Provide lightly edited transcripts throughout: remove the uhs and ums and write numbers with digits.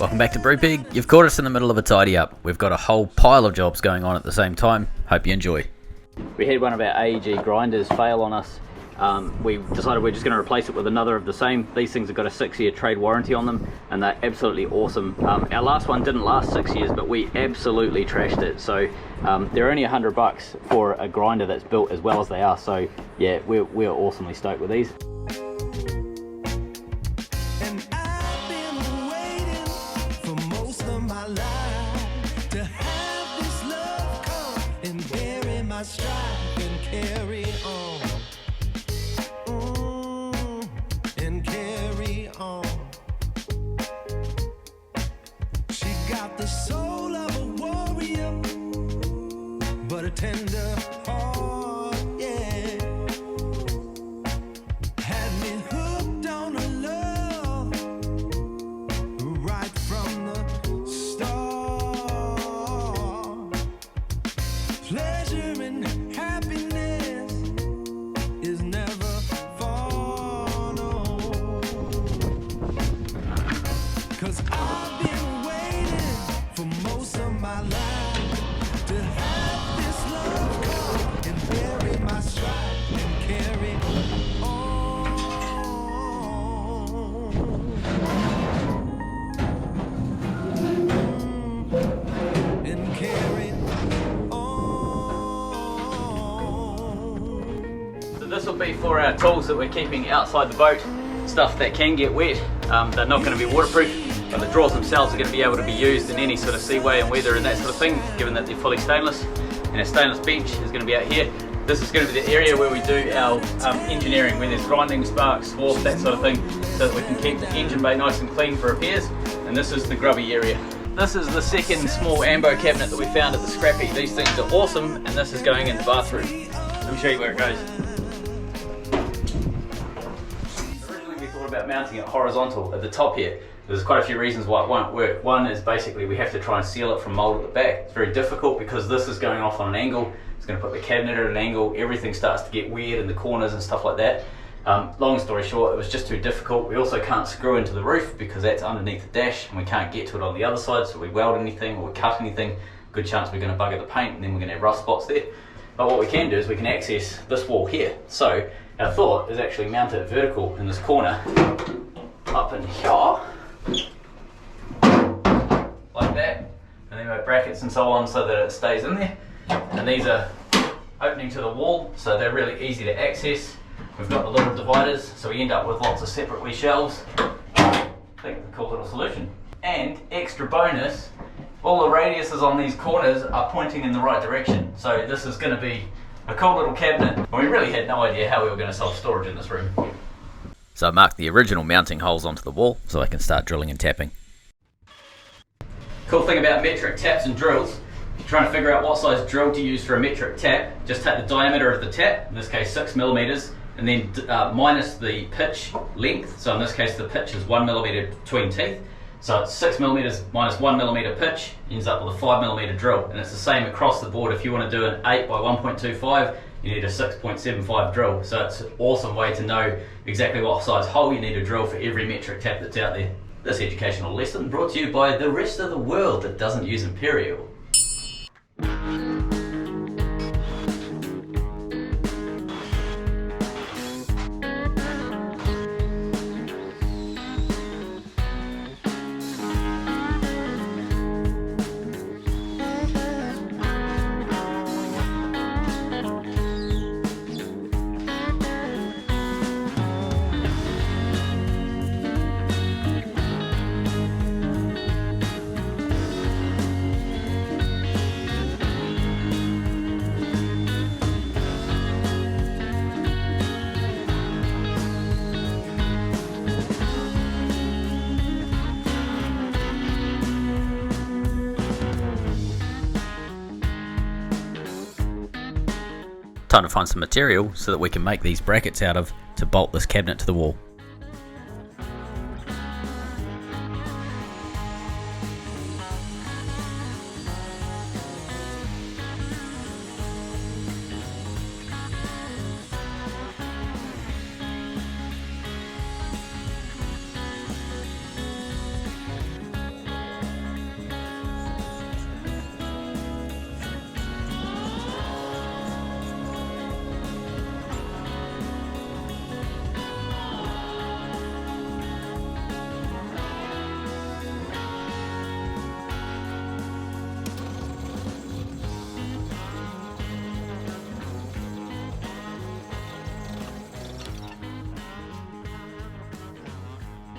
Welcome back to Brupeg. You've caught us in the middle of a tidy up. We've got a whole pile of jobs going on at the same time. Hope you enjoy. We had one of our AEG grinders fail on us. We decided we're just going to replace it with another of the same. These things have got a 6-year trade warranty on them and they're absolutely awesome. Our last one didn't last 6 years, but we absolutely trashed it. So they're only $100 for a grinder that's built as well as they are. So yeah, we're awesomely stoked with these. Strive and carry on, and carry on. She got the soul of a warrior, but a tender heart, yeah. Had me hooked on her love right from the start. Pleasure and happiness is never far, no. 'Cause I've been waiting for most of my life to have this love come and bury my strife and carry on. And carry So this will be for our tools that we're keeping outside the boat, stuff that can get wet. They're not going to be waterproof, but the drawers themselves are going to be able to be used in any sort of seaway and weather and that sort of thing, given that they're fully stainless. And our stainless bench is going to be out here. This is going to be the area where we do our engineering, where there's grinding, sparks, swarf, that sort of thing, so that we can keep the engine bay nice and clean for repairs. And this is the grubby area. This is the second small ambo cabinet that we found at the scrappy. These things are awesome, and this is going in the bathroom. Let me show you where it goes. About mounting it horizontal at the top here. There's quite a few reasons why it won't work. One is basically we have to try and seal it from mold at the back. It's very difficult because this is going off on an angle. It's going to put the cabinet at an angle. Everything starts to get weird in the corners and stuff like that. Long story short, it was just too difficult. We also can't screw into the roof because that's underneath the dash and we can't get to it on the other side, so we weld anything or we cut anything, good chance we're going to bugger the paint and then we're going to have rust spots there. But what we can do is we can access this wall here. So our thought is actually mount it vertical in this corner, up in here, like that, and then we have brackets and so on so that it stays in there. And these are opening to the wall, so they're really easy to access. We've got the little dividers, so we end up with lots of separate wee shelves. I think it's a cool little solution. And extra bonus, all the radiuses on these corners are pointing in the right direction. So this is going to be a cool little cabinet. And we really had no idea how we were going to solve storage in this room. So I marked the original mounting holes onto the wall so I can start drilling and tapping. Cool thing about metric taps and drills, if you're trying to figure out what size drill to use for a metric tap, just take the diameter of the tap, in this case 6mm, and then minus the pitch length. So in this case the pitch is 1mm between teeth. So it's 6mm minus 1mm pitch, ends up with a 5mm drill. And it's the same across the board. If you want to do an 8 by 1.25, you need a 6.75 drill. So it's an awesome way to know exactly what size hole you need to drill for every metric tap that's out there. This educational lesson brought to you by the rest of the world that doesn't use Imperial. Time to find some material so that we can make these brackets out of to bolt this cabinet to the wall.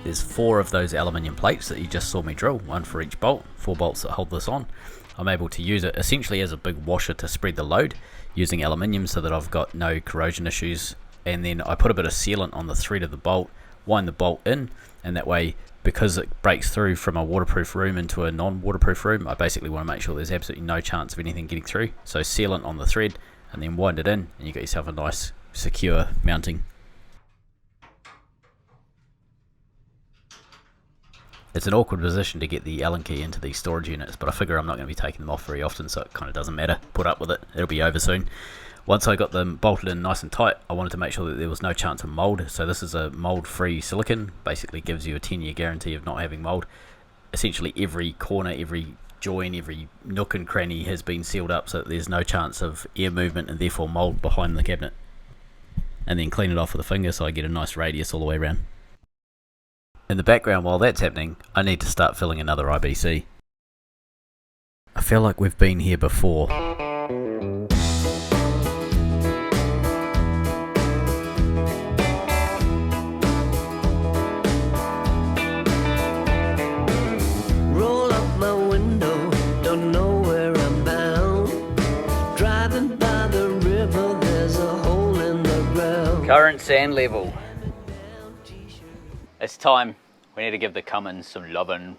there's 4 of those aluminium plates that you just saw me drill, 1 for each bolt, 4 bolts that hold this on. I'm able to use it essentially as a big washer to spread the load using aluminium so that I've got no corrosion issues, and then I put a bit of sealant on the thread of the bolt, wind the bolt in, and that way, because it breaks through from a waterproof room into a non-waterproof room, I basically want to make sure there's absolutely no chance of anything getting through. So sealant on the thread and then wind it in, and you got yourself a nice secure mounting. It's an awkward position to get the Allen key into these storage units, but I figure I'm not going to be taking them off very often, so it kind of doesn't matter. Put up with it, it'll be over soon. Once I got them bolted in nice and tight, I wanted to make sure that there was no chance of mold. So this is a mold-free silicon, basically gives you a 10-year guarantee of not having mold. Essentially every corner, every join, every nook and cranny has been sealed up so that there's no chance of air movement and therefore mold behind the cabinet. And then clean it off with a finger so I get a nice radius all the way around. In the background while that's happening, I need to start filling another IBC. I feel like we've been here before. Roll up my window, don't know where I'm bound. Driving by the river, there's a hole in the ground. Current sand level. It's time. We need to give the Cummins some lovin'.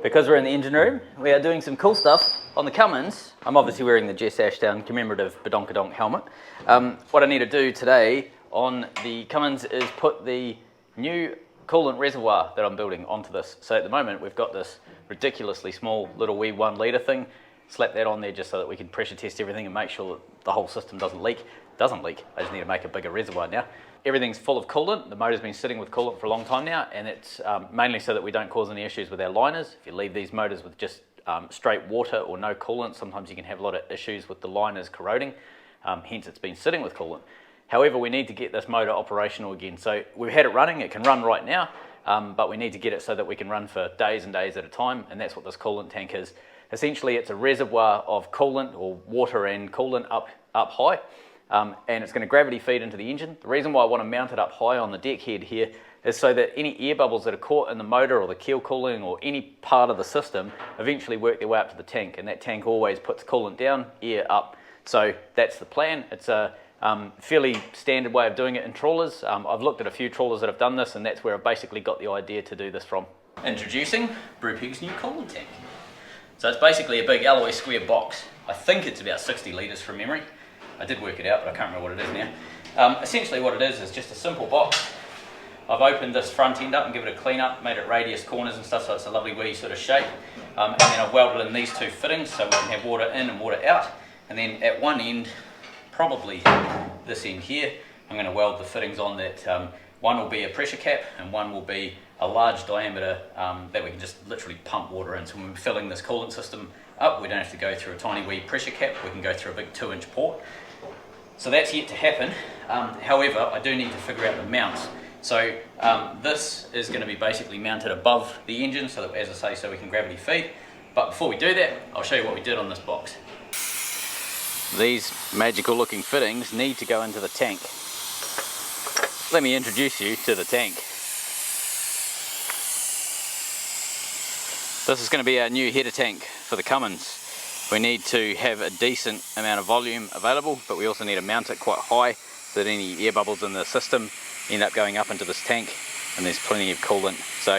Because we're in the engine room, we are doing some cool stuff on the Cummins. I'm obviously wearing the Jess Ashdown commemorative badonkadonk helmet. What I need to do today on the Cummins is put the new coolant reservoir that I'm building onto this. So at the moment we've got this ridiculously small little wee 1 litre thing. Slap that on there just so that we can pressure test everything and make sure that the whole system doesn't leak. It doesn't leak, I just need to make a bigger reservoir now. Everything's full of coolant. The motor's been sitting with coolant for a long time now, and it's mainly so that we don't cause any issues with our liners. If you leave these motors with just straight water or no coolant, sometimes you can have a lot of issues with the liners corroding, hence it's been sitting with coolant. However, we need to get this motor operational again. So we've had it running, it can run right now, but we need to get it so that we can run for days and days at a time, and that's what this coolant tank is. Essentially, it's a reservoir of coolant or water and coolant up high. And it's going to gravity feed into the engine. The reason why I want to mount it up high on the deck head here is so that any air bubbles that are caught in the motor or the keel cooling or any part of the system eventually work their way up to the tank, and that tank always puts coolant down, air up. So that's the plan. It's a fairly standard way of doing it in trawlers. I've looked at a few trawlers that have done this, and that's where I've basically got the idea to do this from. Introducing Brupeg's new coolant tank. So it's basically a big alloy square box. I think it's about 60 litres from memory. I did work it out, but I can't remember what it is now. Essentially what it is just a simple box. I've opened this front end up and given it a clean up, made it radius corners and stuff so it's a lovely wee sort of shape. And then I've welded in these 2 fittings so we can have water in and water out. And then at one end, probably this end here, I'm going to weld the fittings on that. One will be a pressure cap and one will be a large diameter that we can just literally pump water in. So when we're filling this coolant system up, we don't have to go through a tiny wee pressure cap, we can go through a big 2-inch port. So that's yet to happen. However, I do need to figure out the mounts. So this is going to be basically mounted above the engine so that, as I say, so we can gravity feed. But before we do that, I'll show you what we did on this box. These magical looking fittings need to go into the tank. Let me introduce you to the tank. This is going to be our new header tank for the Cummins. We need to have a decent amount of volume available, but we also need to mount it quite high so that any air bubbles in the system end up going up into this tank, and there's plenty of coolant. So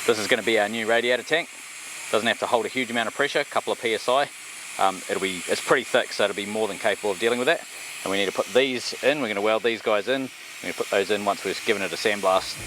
this is going to be our new radiator tank. Doesn't have to hold a huge amount of pressure, a couple of PSI. It's pretty thick, so it'll be more than capable of dealing with that. And we need to put these in. We're going to weld these guys in. We're going to put those in once we've given it a sandblast.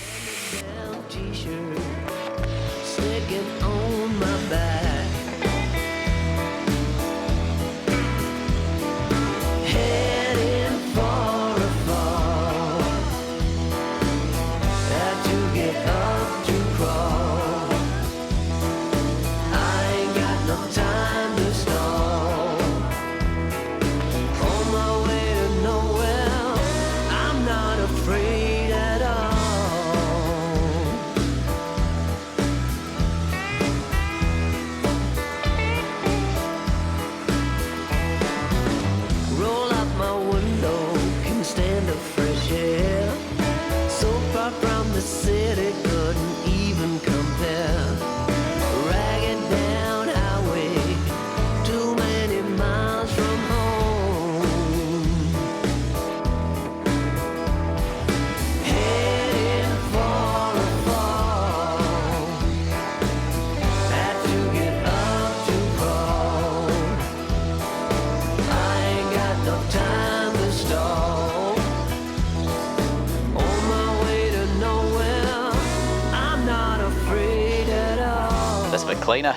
this a bit cleaner.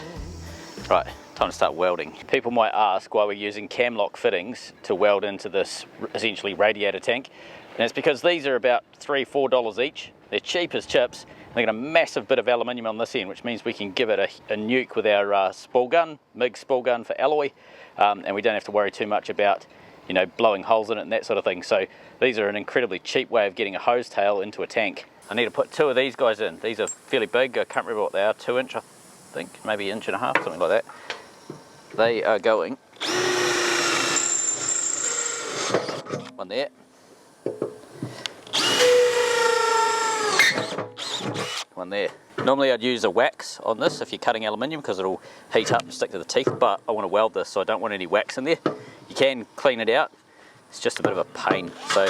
Right, time to start welding. People might ask why we're using cam lock fittings to weld into this essentially radiator tank. And it's because these are about $3 or $4 each. They're cheap as chips. They got a massive bit of aluminium on this end, which means we can give it a nuke with our spool gun, MIG spool gun for alloy, and we don't have to worry too much about, you know, blowing holes in it and that sort of thing. So these are an incredibly cheap way of getting a hose tail into a tank. I need to put 2 of these guys in. These are fairly big. I can't remember what they are, 2 inch I think, maybe 1.5 inches, something like that. They are going one there, one there. Normally I'd use a wax on this if you're cutting aluminium because it'll heat up and stick to the teeth, but I want to weld this so I don't want any wax in there. You can clean it out, it's just a bit of a pain. So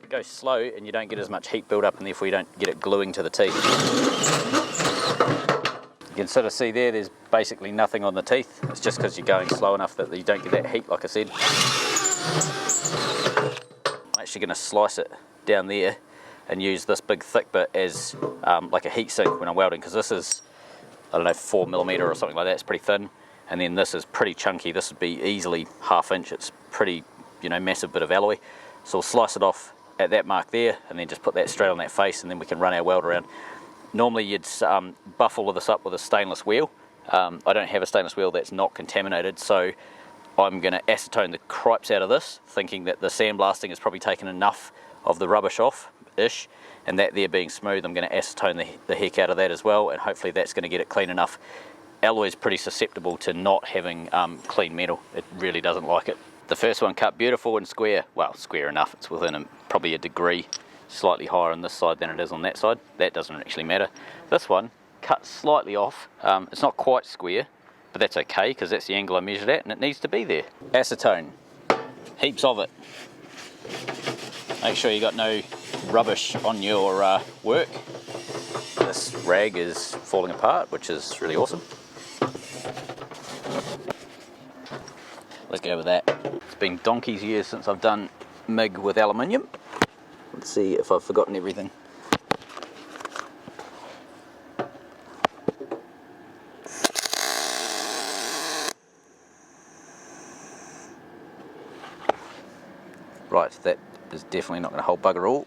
go slow and you don't get as much heat build up, and therefore you don't get it gluing to the teeth. You can sort of see there's basically nothing on the teeth. It's just because you're going slow enough that you don't get that heat, like I said. I'm actually going to slice it down there and use this big thick bit as like a heat sink when I'm welding, because this is, I don't know, 4mm or something like that. It's pretty thin, and then this is pretty chunky. This would be easily 1/2 inch. It's pretty, you know, massive bit of alloy. So we'll slice it off at that mark there, and then just put that straight on that face, and then we can run our weld around. Normally you'd buff all of this up with a stainless wheel. I don't have a stainless wheel that's not contaminated, so I'm going to acetone the cripes out of this, thinking that the sandblasting has probably taken enough of the rubbish off-ish, and that there being smooth, I'm going to acetone the heck out of that as well, and hopefully that's going to get it clean enough. Alloy is pretty susceptible to not having clean metal. It really doesn't like it. The first one cut beautiful and square. Well, square enough. It's within probably a degree, slightly higher on this side than it is on that side. That doesn't actually matter. This one cut slightly off. It's not quite square, but that's okay because that's the angle I measured at and it needs to be there. Acetone, heaps of it. Make sure you got no rubbish on your work. This rag is falling apart, which is really awesome. Let's go with that. It's been donkey's years since I've done MIG with aluminium. Let's see if I've forgotten everything. Right, that is definitely not going to hold bugger all.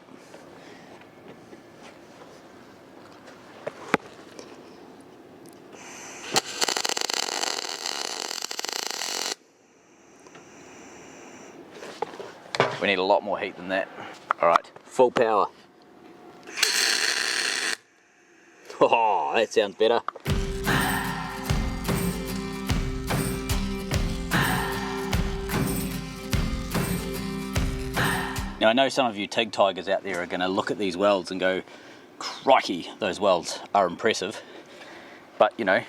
We need a lot more heat than that. Alright, full power. Oh, that sounds better. Now I know some of you TIG tigers out there are going to look at these welds and go, crikey, those welds are impressive. But you know,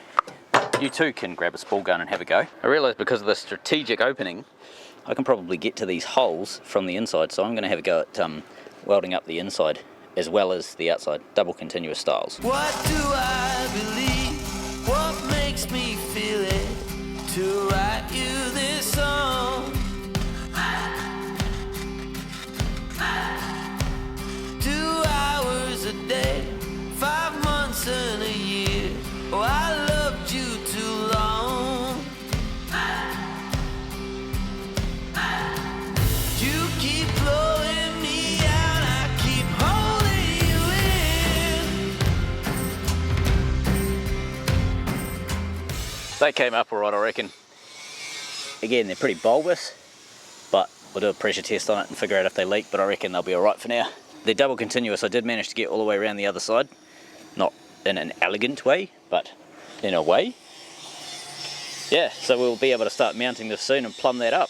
you too can grab a spool gun and have a go. I realise because of the strategic opening, I can probably get to these holes from the inside, so I'm going to have a go at welding up the inside as well as the outside, double continuous styles. What do I believe? What makes me feel it to write you this song? 2 hours a day, 5 months and a year. Oh, I loved you too long. You keep blowing me out, I keep holding you in. They came up alright, I reckon. Again, they're pretty bulbous, but we'll do a pressure test on it and figure out if they leak, but I reckon they'll be alright for now. They're double continuous. I did manage to get all the way around the other side. Not in an elegant way, but in a way. Yeah, so we'll be able to start mounting this soon and plumb that up.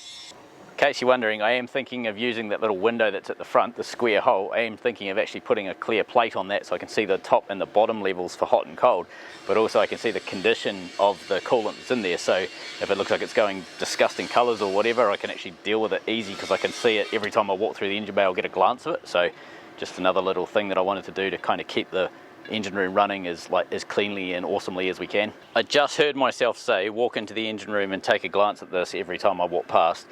In case you're wondering, I am thinking of using that little window that's at the front, the square hole. I am thinking of actually putting a clear plate on that so I can see the top and the bottom levels for hot and cold, but also I can see the condition of the coolant that's in there, so if it looks like it's going disgusting colours or whatever, I can actually deal with it easy because I can see it every time I walk through the engine bay. I'll get a glance of it. So just another little thing that I wanted to do to kind of keep the engine room running as cleanly and awesomely as we can. I just heard myself say walk into the engine room and take a glance at this every time I walk past,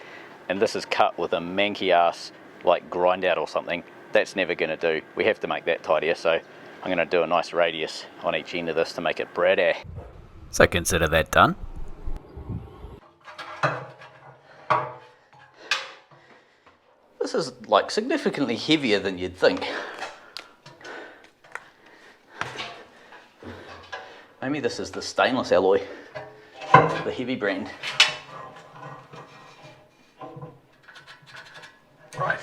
and this is cut with a manky ass like grind out or something. That's never going to do. We have to make that tidier, so I'm I'm going to do a nice radius on each end of this to make it pretty. So consider that done. This is like significantly heavier than you'd think. Maybe this is the stainless alloy, the heavy brand. Right.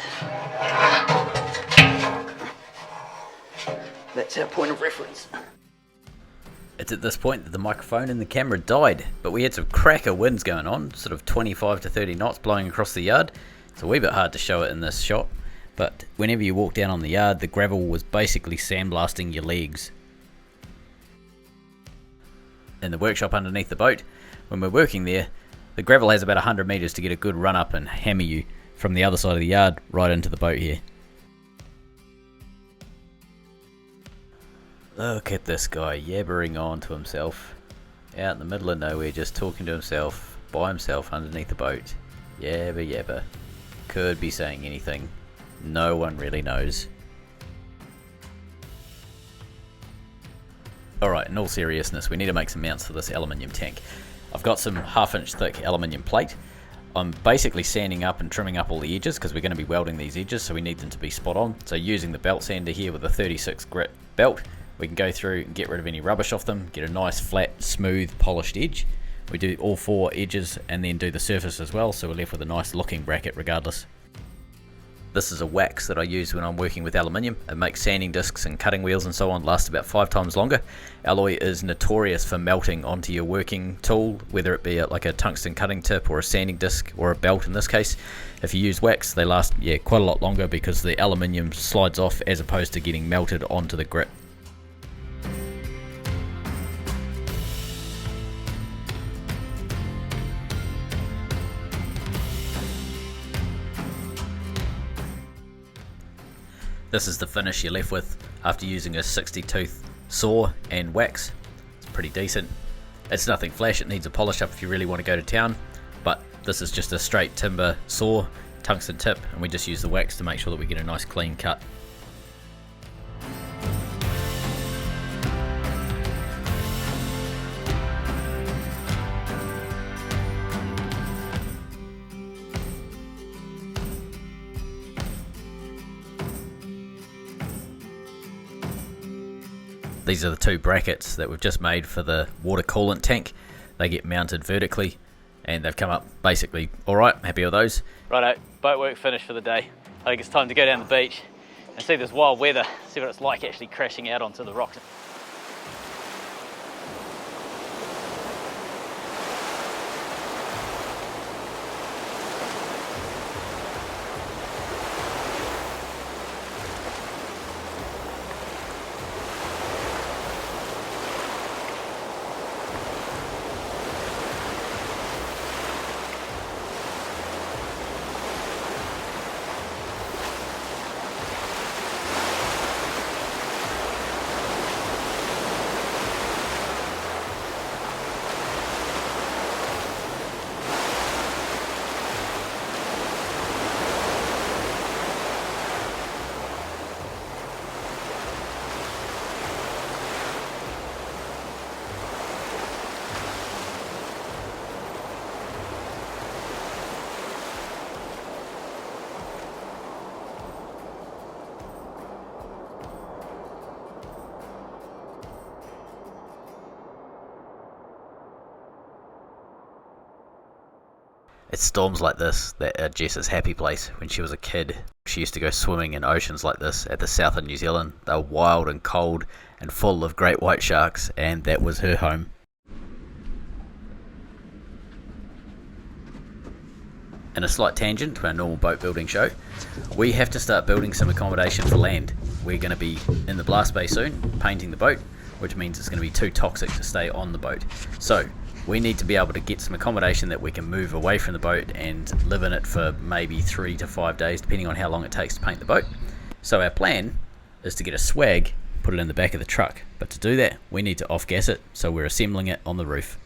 That's our point of reference. It's at this point that the microphone and the camera died, but we had some cracker winds going on, sort of 25 to 30 knots blowing across the yard. It's a wee bit hard to show it in this shot, but whenever you walk down on the yard, the gravel was basically sandblasting your legs. In the workshop underneath the boat, when we're working there, the gravel has about 100 metres to get a good run up and hammer you from the other side of the yard right into the boat here. Look at this guy yabbering on to himself, out in the middle of nowhere, just talking to himself, by himself underneath the boat. Yabba yabba. Could be saying anything. No one really knows. Alright, in all seriousness, we need to make some mounts for this aluminium tank. I've got some 1/2 inch thick aluminium plate. I'm basically sanding up and trimming up all the edges because we're going to be welding these edges, so we need them to be spot on. So using the belt sander here with a 36 grit belt, we can go through and get rid of any rubbish off them, get a nice flat, smooth, polished edge. We do all 4 edges and then do the surface as well, so we're left with a nice looking bracket regardless. This is a wax that I use when I'm working with aluminium. It makes sanding discs and cutting wheels and so on last about 5 times longer. Alloy is notorious for melting onto your working tool, whether it be like a tungsten cutting tip or a sanding disc or a belt in this case. If you use wax, they last quite a lot longer because the aluminium slides off as opposed to getting melted onto the grip. This is the finish you're left with after using a 60 tooth saw and wax. It's pretty decent. It's nothing flash, it needs a polish up if you really want to go to town, but this is just a straight timber saw, tungsten tip, and we just use the wax to make sure that we get a nice clean cut. These are the 2 brackets that we've just made for the water coolant tank. They get mounted vertically and they've come up basically alright. Happy with those. Righto, boat work finished for the day. I think it's time to go down the beach and see this wild weather, see what it's like actually crashing out onto the rocks. It's storms like this that are Jess's happy place. When she was a kid, she used to go swimming in oceans like this at the south of New Zealand. They were wild and cold and full of great white sharks, and that was her home. In a slight tangent to our normal boat building show, we have to start building some accommodation for land. We're going to be in the blast bay soon, painting the boat, which means it's going to be too toxic to stay on the boat. So we need to be able to get some accommodation that we can move away from the boat and live in it for maybe 3 to 5 days, depending on how long it takes to paint the boat. So our plan is to get a swag, put it in the back of the truck. But to do that, we need to off-gas it, so we're assembling it on the roof.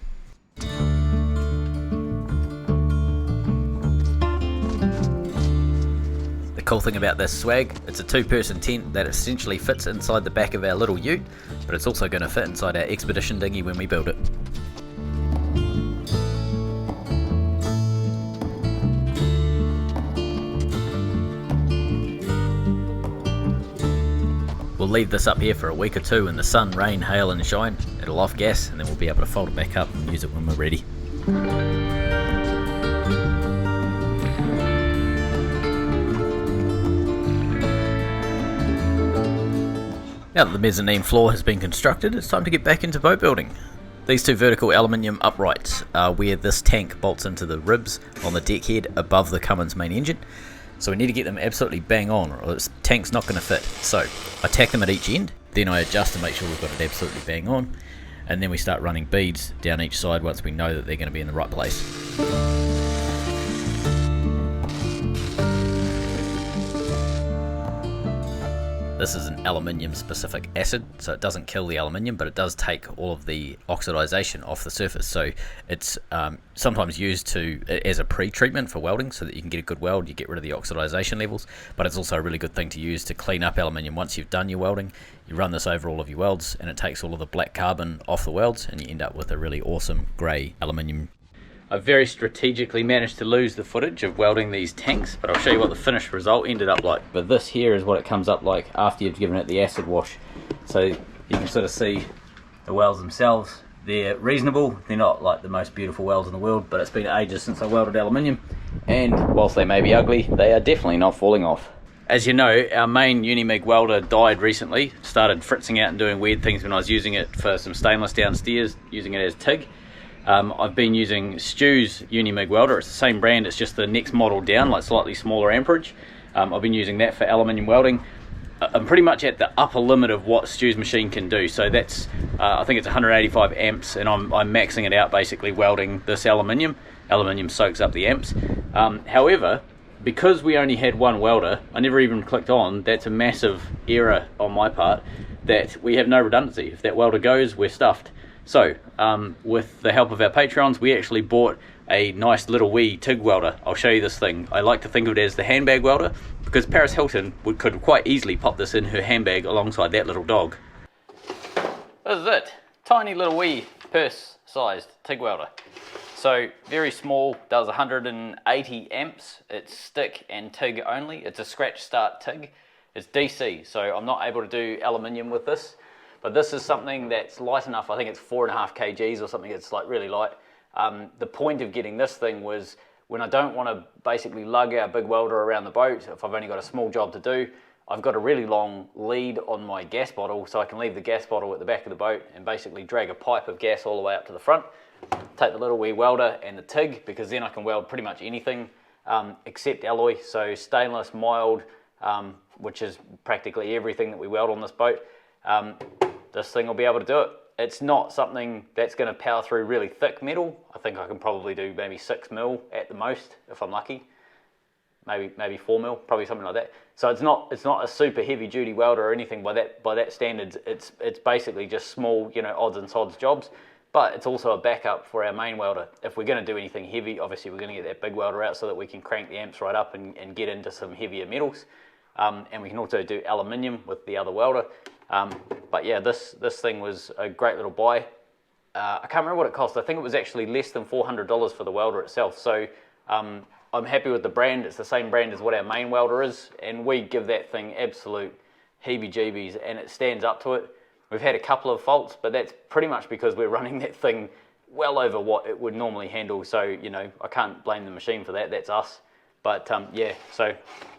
The cool thing about this swag, it's a 2-person tent that essentially fits inside the back of our little ute, but it's also going to fit inside our expedition dinghy when we build it. We'll leave this up here for a week or two in the sun, rain, hail and shine. It'll off gas and then we'll be able to fold it back up and use it when we're ready. Now that the mezzanine floor has been constructed, it's time to get back into boat building. These 2 vertical aluminium uprights are where this tank bolts into the ribs on the deck head above the Cummins main engine. So we need to get them absolutely bang on or this tank's not going to fit. So I tack them at each end, then I adjust to make sure we've got it absolutely bang on, and then we start running beads down each side once we know that they're going to be in the right place. This is an aluminium specific acid, so it doesn't kill the aluminium, but it does take all of the oxidization off the surface. So it's sometimes used as a pre-treatment for welding so that you can get a good weld, you get rid of the oxidization levels, but it's also a really good thing to use to clean up aluminium. Once you've done your welding, you run this over all of your welds and it takes all of the black carbon off the welds and you end up with a really awesome grey aluminium. I've very strategically managed to lose the footage of welding these tanks, but I'll show you what the finished result ended up like. But this here is what it comes up like after you've given it the acid wash. So you can sort of see the welds themselves. They're reasonable, they're not like the most beautiful welds in the world, but it's been ages since I welded aluminium, and whilst they may be ugly, they are definitely not falling off. As you know, our main Unimig welder died recently, started fritzing out and doing weird things when I was using it for some stainless downstairs, using it as TIG. I've been using Stu's Unimig welder. It's the same brand, it's just the next model down, like slightly smaller amperage. I've been using that for aluminium welding. I'm pretty much at the upper limit of what Stu's machine can do, so that's I think it's 185 amps, and I'm maxing it out basically welding this aluminium. Aluminium soaks up the amps. However, because we only had one welder, I never even clicked on, that's a massive error on my part, that we have no redundancy. If that welder goes, we're stuffed. So, with the help of our Patreons, we actually bought a nice little wee TIG welder. I'll show you this thing. I like to think of it as the handbag welder, because Paris Hilton could quite easily pop this in her handbag alongside that little dog. This is it. Tiny little wee purse-sized TIG welder. So, very small, does 180 amps. It's stick and TIG only. It's a scratch start TIG. It's DC, so I'm not able to do aluminium with this. But this is something that's light enough. I think it's 4.5 kgs or something. It's like really light. The point of getting this thing was when I don't want to basically lug our big welder around the boat, if I've only got a small job to do, I've got a really long lead on my gas bottle, so I can leave the gas bottle at the back of the boat and basically drag a pipe of gas all the way up to the front, take the little wee welder and the TIG, because then I can weld pretty much anything except alloy, so stainless, mild, which is practically everything that we weld on this boat. This thing will be able to do it. It's not something that's going to power through really thick metal. I think I can probably do maybe 6 mil at the most if I'm lucky. Maybe 4 mil, probably something like that. So it's not a super heavy duty welder or anything by that standards. It's basically just small, odds and sods jobs. But it's also a backup for our main welder. If we're going to do anything heavy, obviously we're going to get that big welder out so that we can crank the amps right up and get into some heavier metals. And we can also do aluminium with the other welder. But yeah, this thing was a great little buy. I can't remember what it cost. I think it was actually less than $400 for the welder itself. So I'm happy with the brand. It's the same brand as what our main welder is, and we give that thing absolute heebie-jeebies, and it stands up to it. We've had a couple of faults, but that's pretty much because we're running that thing well over what it would normally handle. So, I can't blame the machine for that. That's us. But yeah, so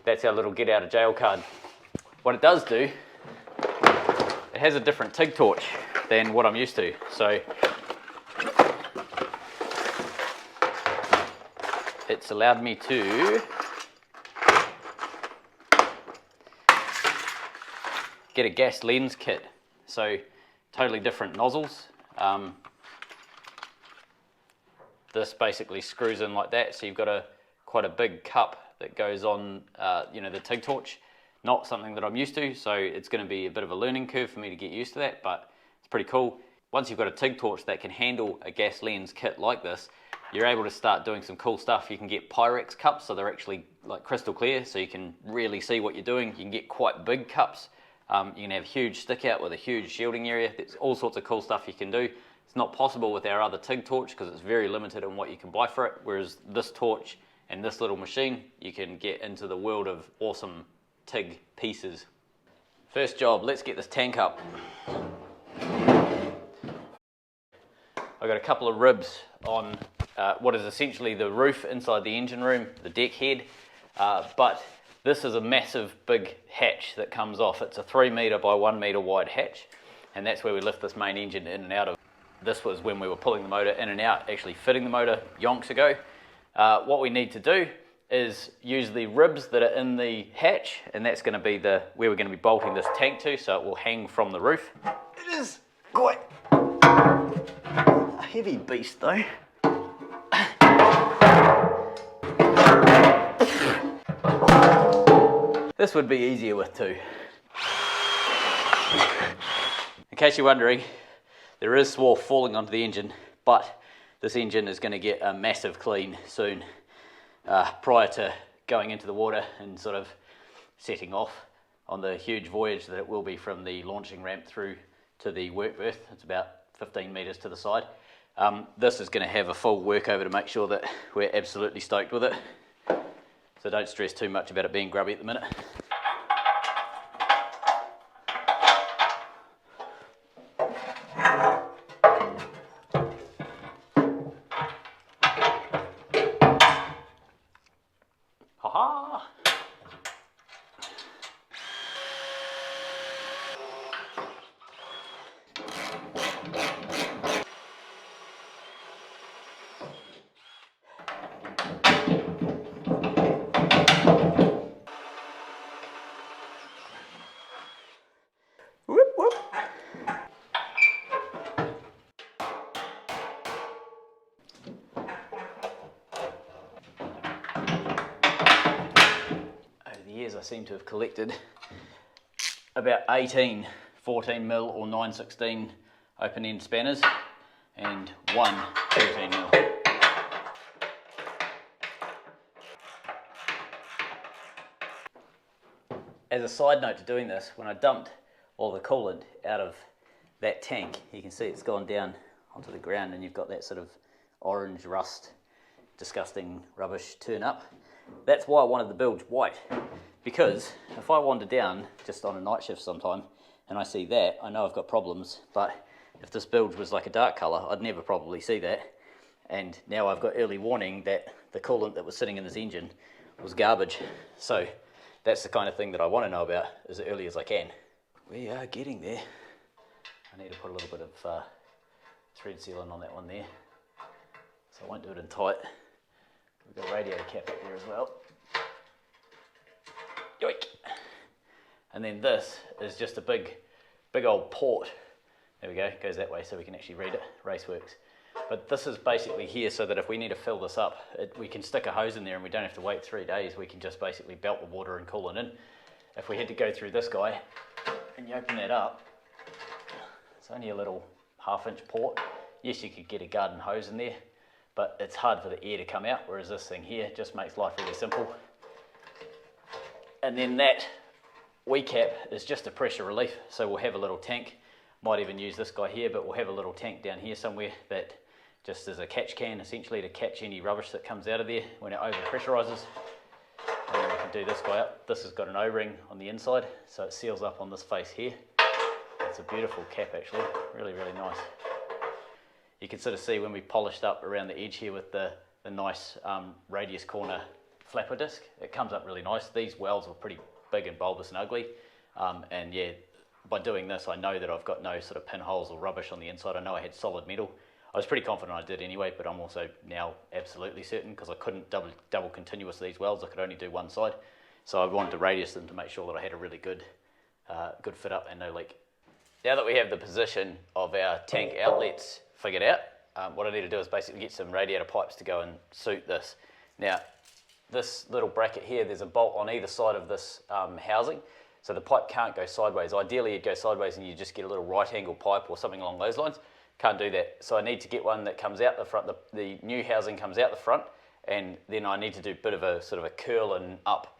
that's our little get out of jail card. What it does do, it has a different TIG torch than what I'm used to. So it's allowed me to get a gas lens kit. So totally different nozzles. This basically screws in like that. So you've got quite a big cup that goes on, the TIG torch. Not something that I'm used to, so it's going to be a bit of a learning curve for me to get used to that, but it's pretty cool. Once you've got a TIG torch that can handle a gas lens kit like this, you're able to start doing some cool stuff. You can get Pyrex cups, so they're actually like crystal clear, so you can really see what you're doing. You can get quite big cups. You can have huge stick out with a huge shielding area. There's all sorts of cool stuff you can do. It's not possible with our other TIG torch because it's very limited in what you can buy for it, whereas this torch and this little machine, you can get into the world of awesome TIG pieces. First job, let's get this tank up. I've got a couple of ribs on what is essentially the roof inside the engine room, the deck head, but this is a massive big hatch that comes off. It's a 3 metre by 1 metre wide hatch, and that's where we lift this main engine in and out of. This was when we were pulling the motor in and out, actually fitting the motor yonks ago. What we need to do is use the ribs that are in the hatch, and that's going to be where we're going to be bolting this tank to, so it will hang from the roof. It is quite a heavy beast though. This would be easier with two. In case you're wondering, there is swarf falling onto the engine, but this engine is going to get a massive clean soon, prior to going into the water and sort of setting off on the huge voyage that it will be from the launching ramp through to the work berth. It's about 15 metres to the side. This is going to have a full workover to make sure that we're absolutely stoked with it. So don't stress too much about it being grubby at the minute. Ha-ha! Whoop, whoop. Over the years I seem to have collected about 18 14mm or 9/16 open end spanners and one 13mm. As a side note to doing this, when I dumped all the coolant out of that tank, you can see it's gone down onto the ground and you've got that sort of orange rust, disgusting rubbish turn up. That's why I wanted the bilge white, because if I wander down just on a night shift sometime and I see that, I know I've got problems, but if this bilge was like a dark colour, I'd never probably see that. And now I've got early warning that the coolant that was sitting in this engine was garbage. So that's the kind of thing that I want to know about as early as I can. We are getting there. I need to put a little bit of thread sealant on that one there, so I won't do it in tight. We've got a radiator cap up there as well. Yoink! And then this is just a big old port. There we go, it goes that way so we can actually read it, Raceworks. But this is basically here so that if we need to fill this up, we can stick a hose in there and we don't have to wait 3 days. We can just basically belt the water and cool it in. If we had to go through this guy and you open that up, it's only a little 1/2 inch port. Yes, you could get a garden hose in there, but it's hard for the air to come out, whereas this thing here just makes life really simple. And then that wee cap is just a pressure relief, so we'll have a little tank. Might even use this guy here, but we'll have a little tank down here somewhere that just is a catch can essentially to catch any rubbish that comes out of there when it over pressurizes. And then we can do this guy up. This has got an O-ring on the inside, so it seals up on this face here. It's a beautiful cap actually, really, really nice. You can sort of see when we polished up around the edge here with the nice radius corner flapper disc, it comes up really nice. These welds were pretty big and bulbous and ugly, and yeah, by doing this I know that I've got no sort of pinholes or rubbish on the inside. I know I had solid metal. I was pretty confident I did anyway, but I'm also now absolutely certain because I couldn't double continuous these welds. I could only do one side, so I wanted to radius them to make sure that I had a really good fit up and no leak. Now that we have the position of our tank outlets figured out, what I need to do is basically get some radiator pipes to go and suit this. Now, this little bracket here, there's a bolt on either side of this housing, so the pipe can't go sideways. Ideally, it'd go sideways and you just get a little right angle pipe or something along those lines. Can't do that. So I need to get one that comes out the front, the new housing comes out the front, and then I need to do a bit of a sort of a curl and up.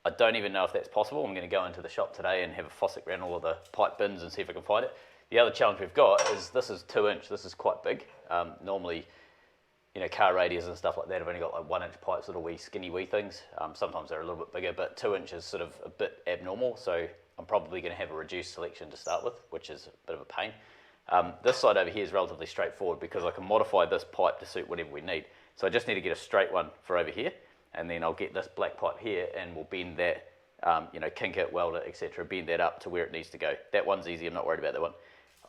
I don't even know if that's possible. I'm going to go into the shop today and have a fossick around all of the pipe bins and see if I can find it. The other challenge we've got is this is 2 inch. This is quite big. Normally, you know, car radiators and stuff like that have only got like 1 inch pipes, little wee skinny wee things. Sometimes they're a little bit bigger, but 2 inch is sort of a bit abnormal. So I'm probably going to have a reduced selection to start with, which is a bit of a pain. This side over here is relatively straightforward because I can modify this pipe to suit whatever we need. So I just need to get a straight one for over here, and then I'll get this black pipe here and we'll bend that, you know, kink it, weld it, etc. Bend that up to where it needs to go. That one's easy, I'm not worried about that one.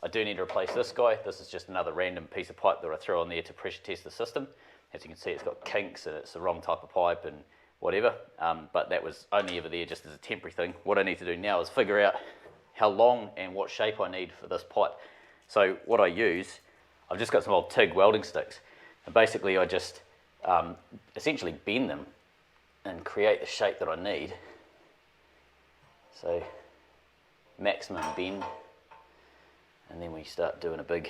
I do need to replace this guy. This is just another random piece of pipe that I throw on there to pressure test the system. As you can see, it's got kinks and it's the wrong type of pipe and whatever, but that was only ever there just as a temporary thing. What I need to do now is figure out how long and what shape I need for this pipe. So what I use, I've just got some old Tig welding sticks, and basically I just essentially bend them and create the shape that I need. So maximum bend, and then we start doing a big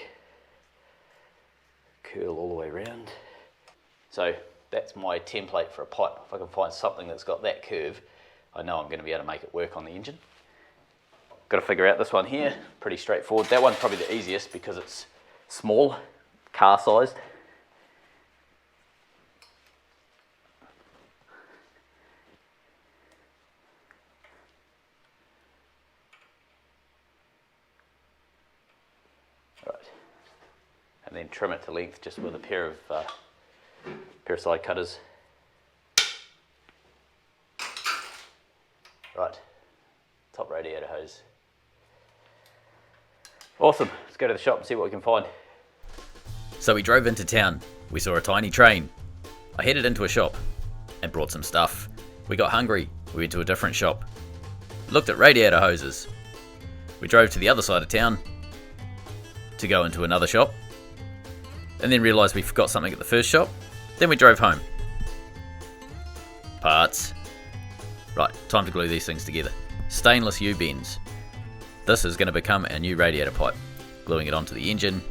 curl all the way around. So that's my template for a pipe. If I can find something that's got that curve, I know I'm going to be able to make it work on the engine. Got to figure out this one here, pretty straightforward. That one's probably the easiest because it's small, car sized. Right, and then trim it to length just with a pair of side cutters. Right, top radiator hose. Awesome, let's go to the shop and see what we can find. So we drove into town. We saw a tiny train. I headed into a shop and brought some stuff. We got hungry. We went to a different shop. Looked at radiator hoses. We drove to the other side of town to go into another shop, and then realised we forgot something at the first shop. Then we drove home. Parts. Right, time to glue these things together. Stainless U-bends. This is going to become our new radiator pipe. Gluing it onto the engine,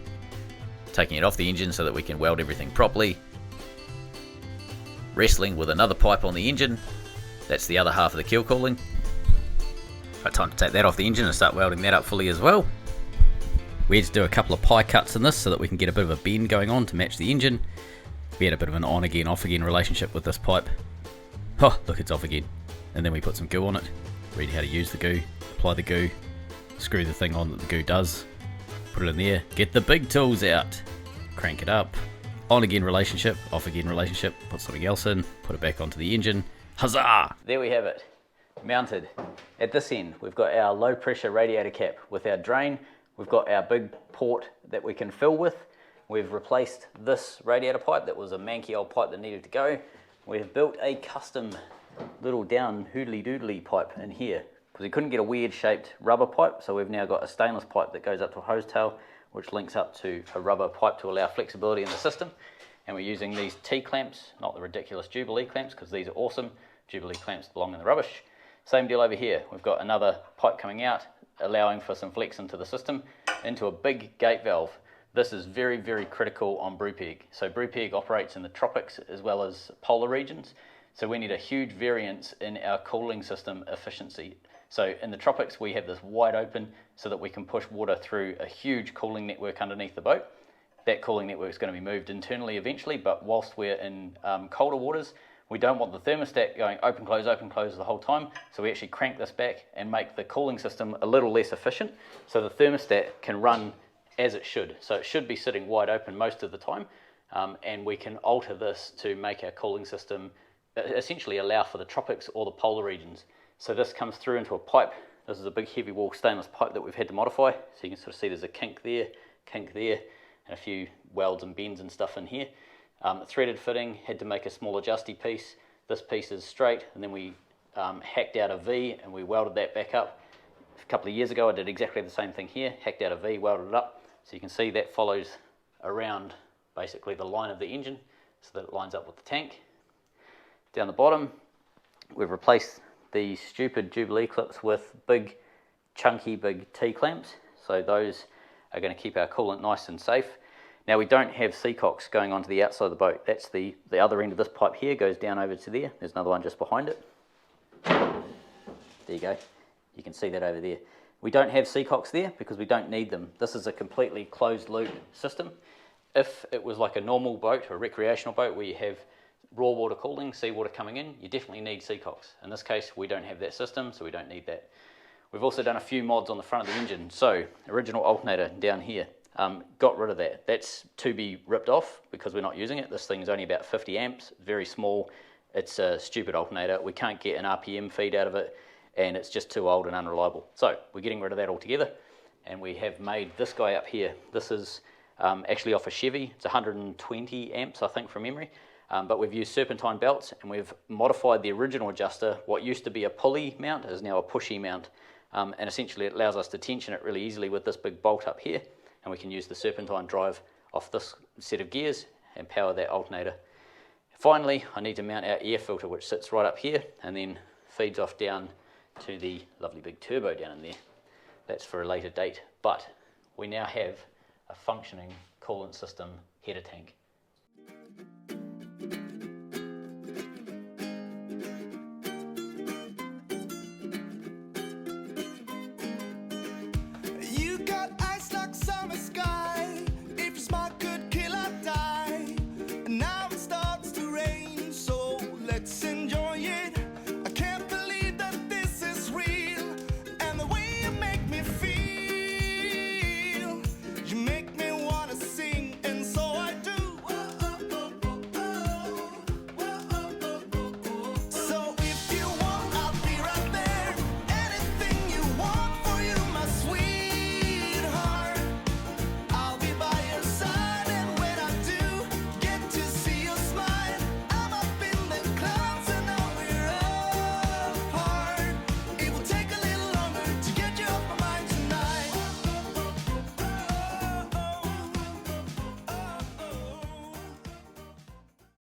taking it off the engine so that we can weld everything properly, wrestling with another pipe on the engine. That's the other half of the keel cooling. Right, time to take that off the engine and start welding that up fully as well. We had to do a couple of pie cuts in this so that we can get a bit of a bend going on to match the engine. We had a bit of an on again, off again relationship with this pipe. Oh, look, it's off again. And then we put some goo on it, read how to use the goo, apply the goo, screw the thing on that the goo does, put it in there, get the big tools out, crank it up, on again relationship, off again relationship, put something else in, put it back onto the engine. Huzzah! There we have it, mounted. At this end, we've got our low pressure radiator cap with our drain. We've got our big port that we can fill with. We've replaced this radiator pipe that was a manky old pipe that needed to go. We've built a custom little down hoodly doodly pipe in here because we couldn't get a weird shaped rubber pipe, so we've now got a stainless pipe that goes up to a hose tail which links up to a rubber pipe to allow flexibility in the system. And we're using these T-clamps, not the ridiculous Jubilee clamps, because these are awesome. Jubilee clamps belong in the rubbish. Same deal over here. We've got another pipe coming out, allowing for some flex into the system, into a big gate valve. This is very, very critical on Brupeg. So Brupeg operates in the tropics as well as polar regions. So we need a huge variance in our cooling system efficiency. So in the tropics, we have this wide open so that we can push water through a huge cooling network underneath the boat. That cooling network is going to be moved internally eventually, but whilst we're in colder waters, we don't want the thermostat going open, close the whole time. So we actually crank this back and make the cooling system a little less efficient so the thermostat can run as it should. So it should be sitting wide open most of the time, and we can alter this to make our cooling system essentially allow for the tropics or the polar regions. So this comes through into a pipe. This is a big heavy wall stainless pipe that we've had to modify. So you can sort of see there's a kink there, and a few welds and bends and stuff in here. Threaded fitting, had to make a small adjusty piece. This piece is straight, and then we hacked out a V and we welded that back up. A couple of years ago I did exactly the same thing here, hacked out a V, welded it up. So you can see that follows around basically the line of the engine so that it lines up with the tank. Down the bottom, we've replaced these stupid Jubilee clips with big, chunky, big T-clamps. So those are going to keep our coolant nice and safe. Now we don't have seacocks going onto the outside of the boat. That's the other end of this pipe here goes down over to there. There's another one just behind it. There you go. You can see that over there. We don't have seacocks there because we don't need them. This is a completely closed loop system. If it was like a normal boat or a recreational boat where you have raw water cooling, seawater coming in, you definitely need seacocks. In this case, we don't have that system, so we don't need that. We've also done a few mods on the front of the engine. So, original alternator down here, got rid of that. That's to be ripped off because we're not using it. This thing's only about 50 amps, very small. It's a stupid alternator. We can't get an RPM feed out of it, and it's just too old and unreliable. So, we're getting rid of that altogether, and we have made this guy up here. This is actually off a Chevy. It's 120 amps, I think, from memory. But we've used serpentine belts, and we've modified the original adjuster. What used to be a pulley mount is now a pushy mount. And essentially it allows us to tension it really easily with this big bolt up here, and we can use the serpentine drive off this set of gears and power that alternator. Finally, I need to mount our air filter, which sits right up here and then feeds off down to the lovely big turbo down in there. That's for a later date, but we now have a functioning coolant system header tank.